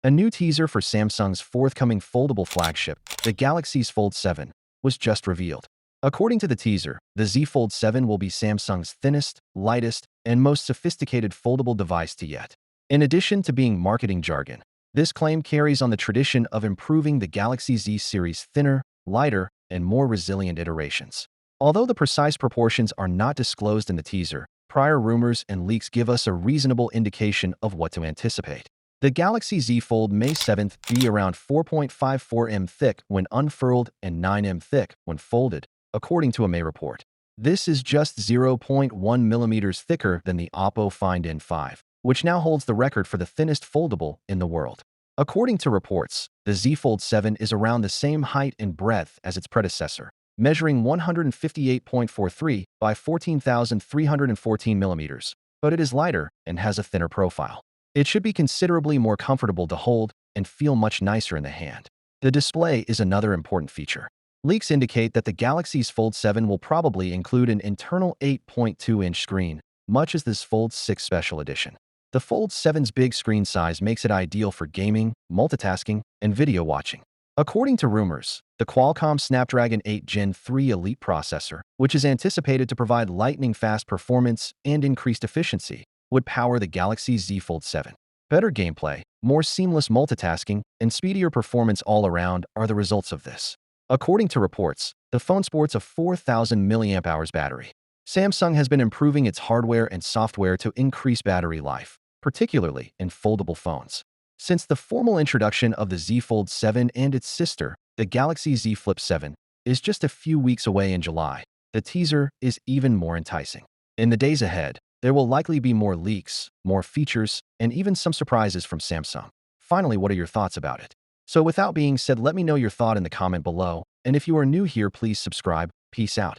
A new teaser for Samsung's forthcoming foldable flagship, the Galaxy Fold 7, was just revealed. According to the teaser, the Z Fold 7 will be Samsung's thinnest, lightest, and most sophisticated foldable device to yet. In addition to being marketing jargon, this claim carries on the tradition of improving the Galaxy Z series' thinner, lighter, and more resilient iterations. Although the precise proportions are not disclosed in the teaser, prior rumors and leaks give us a reasonable indication of what to anticipate. The Galaxy Z Fold May 7th be around 4.54 m thick when unfurled and 9 m thick when folded, according to a May report. This is just 0.1 millimeters thicker than the Oppo Find N5, which now holds the record for the thinnest foldable in the world. According to reports, the Z Fold 7 is around the same height and breadth as its predecessor, measuring 158.43 by 14,314 millimeters, but it is lighter and has a thinner profile. It should be considerably more comfortable to hold and feel much nicer in the hand. The display is another important feature. Leaks indicate that the Galaxy's Fold 7 will probably include an internal 8.2-inch screen, much as this Fold 6 Special Edition. The Fold 7's big screen size makes it ideal for gaming, multitasking, and video watching. According to rumors, the Qualcomm Snapdragon 8 Gen 3 Elite processor, which is anticipated to provide lightning-fast performance and increased efficiency, would power the Galaxy Z Fold 7. Better gameplay, more seamless multitasking, and speedier performance all around are the results of this. According to reports, the phone sports a 4,000 mAh battery. Samsung has been improving its hardware and software to increase battery life, particularly in foldable phones. Since the formal introduction of the Z Fold 7 and its sister, the Galaxy Z Flip 7, is just a few weeks away in July, the teaser is even more enticing. In the days ahead, there will likely be more leaks, more features, and even some surprises from Samsung. Finally, what are your thoughts about it? So without being said, let me know your thought in the comment below, and if you are new here, please subscribe. Peace out.